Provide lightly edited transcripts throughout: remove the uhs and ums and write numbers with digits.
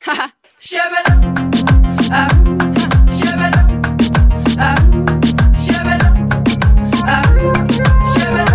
Shabala, shabala, shabala, shabala,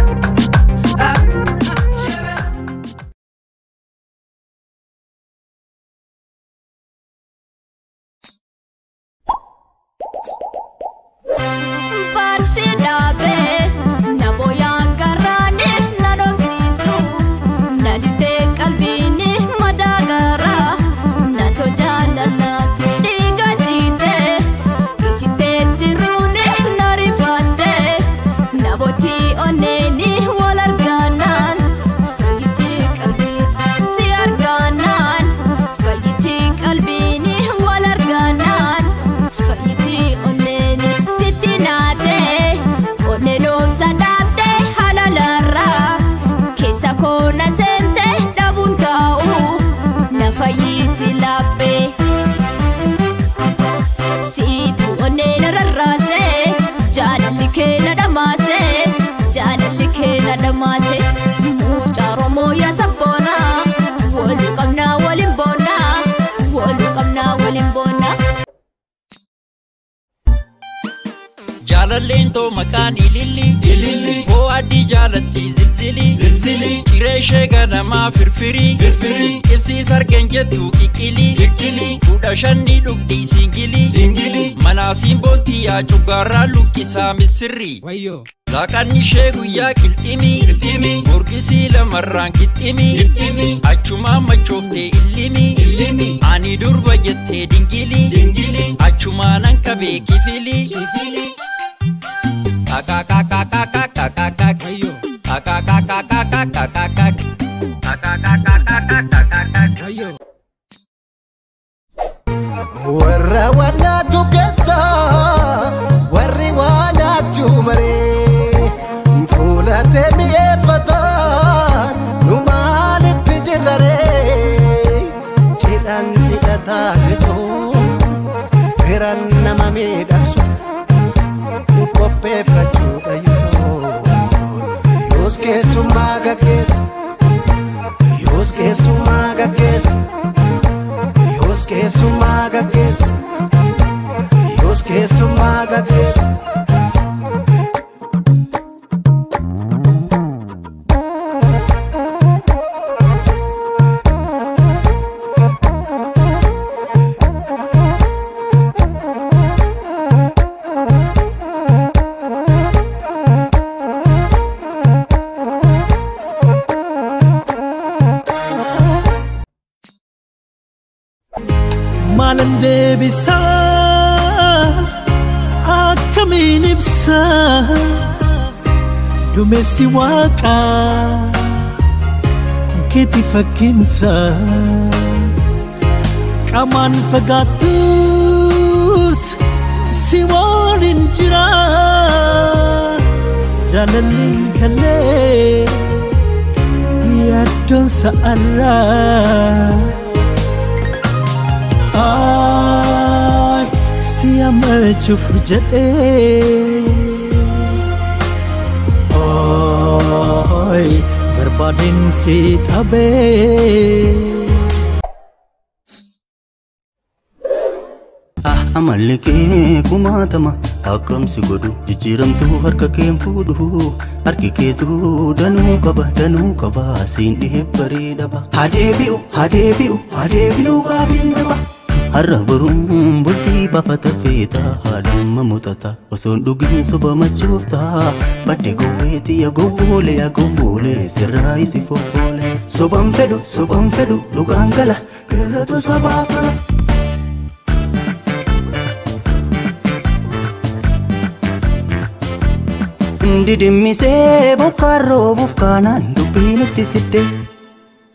Lento makani lili Foadi jalati zilzili Chireshe ganama firfiri Kibsi sargenjetu kikili Kudashani dukdi singili Manasim bonti ya chugara lukisa misiri Lakani shegu ya kiltimi Murgisi lamarran kitimi Achuma machofte illimi Ani durba jette dingili Achuma nankabe kifili Warra wala tukasa warri wala chumare Fula temi efata numali tijinare Chidan tidata seso Feran namami daksu Kope fachuga yo Yoske sumaga kes Yoske sumaga kes Yoske sumaga kes Yoske sumaga kes Malande bisa akamin ibsa Dumesi waka keti fakinsa Kaman fagatus siwanin jira Jalalin kale yadon sa'ara Ay, siyama chufur jade Ay, berbadin si tabe Amalike kumatama akam si godu jijiram tu harka kem fudu harki ke tu danu kaba sin de paridaba hadebiu gabindaba harra burum bulti bafata feta hadam mamutata oson dugin suba machufta batte goweti ya gowole sirai si fofole sobam fedu lugangala kerato sabafala Didimmise bokarro bufkanan dubbinutti fidde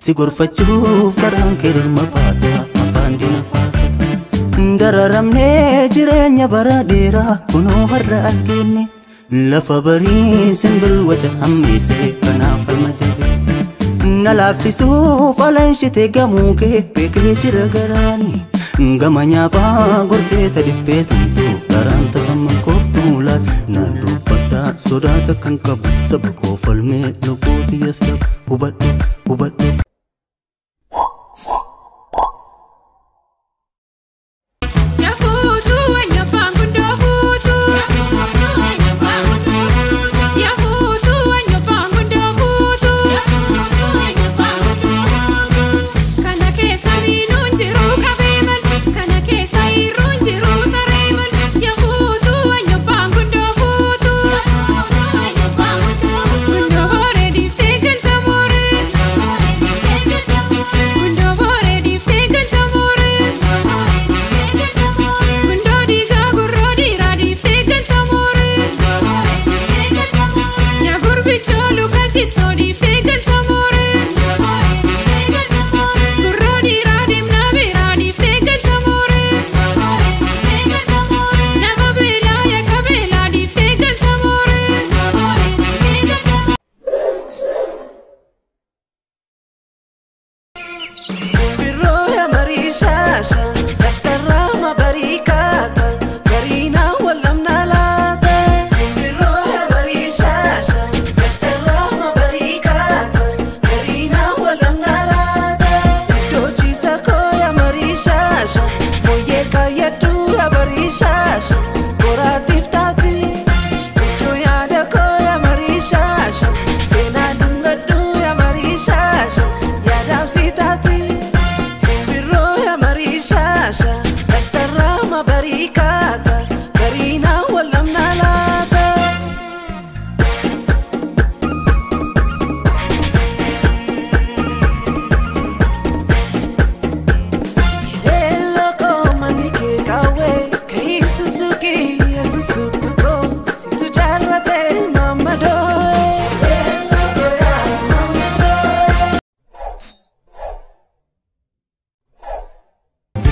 si gorfachuuf karaan keerma baata afaan faafata dararamne jireenya bara dheeraa kunoo har'a argine lafa barii simbir waja hammise kanaaf falma jabeesse na laaffisuuf alanshite gamuu kee beekee jira garaani gama nyaaphaa gortee tadibbee tumtu garaan tasamman kooftuu laat naan dubbadhaa sodaata kan qabu saba koo falmee lubbuuti yasdab hubadhu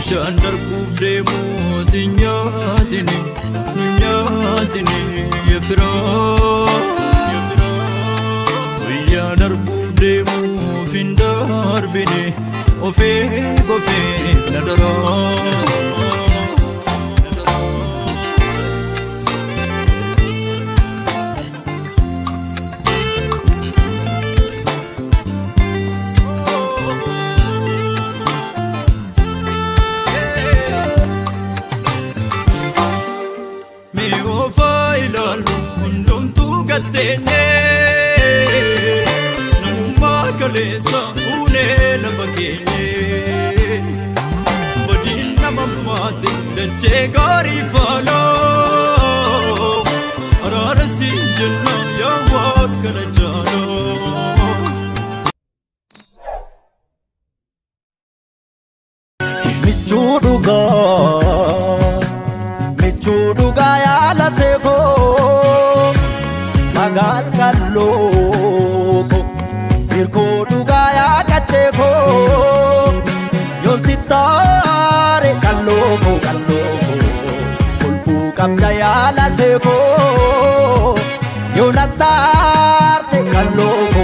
Shandar kubdemu sinyatini yefra Yadar kubdemu findar bine ofe nadara Kalesa une la bagene badina mamate dache gari falo arara sinjna ya wakana chalo michuduga ya la seko magar kallo Irko duga ya kateko Yon sitare kaloko Kulpu kamda ya la seko Yon atarte kaloko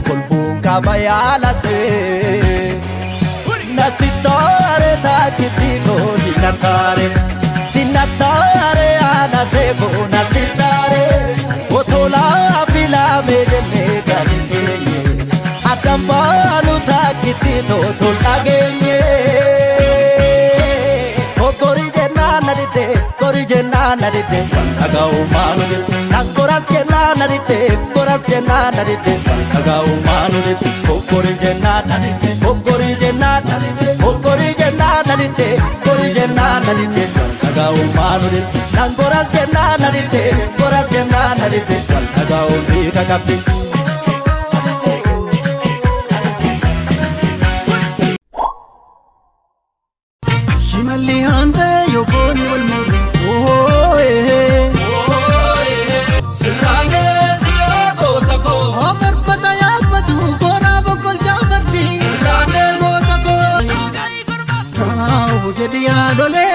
Kulpu kaba ya la se Nasitare takitiko Sinatare ya la seko Nasitare Otola fila medene Atambalu takiti no tolagenye Kori jena narite Agau manu Nakorat jena narite Korat jena narite Agau manu Kori jena narite Kori jena narite Kori jena narite Kori jena narite Agau manu Nakorat jena narite Korat jena narite Agau bika kapi Shimali hante yokoni wal murri oh Sirrange siyago tako Omar pataya patu kora bokol jamardi Sirrange go tako Tau jadi adole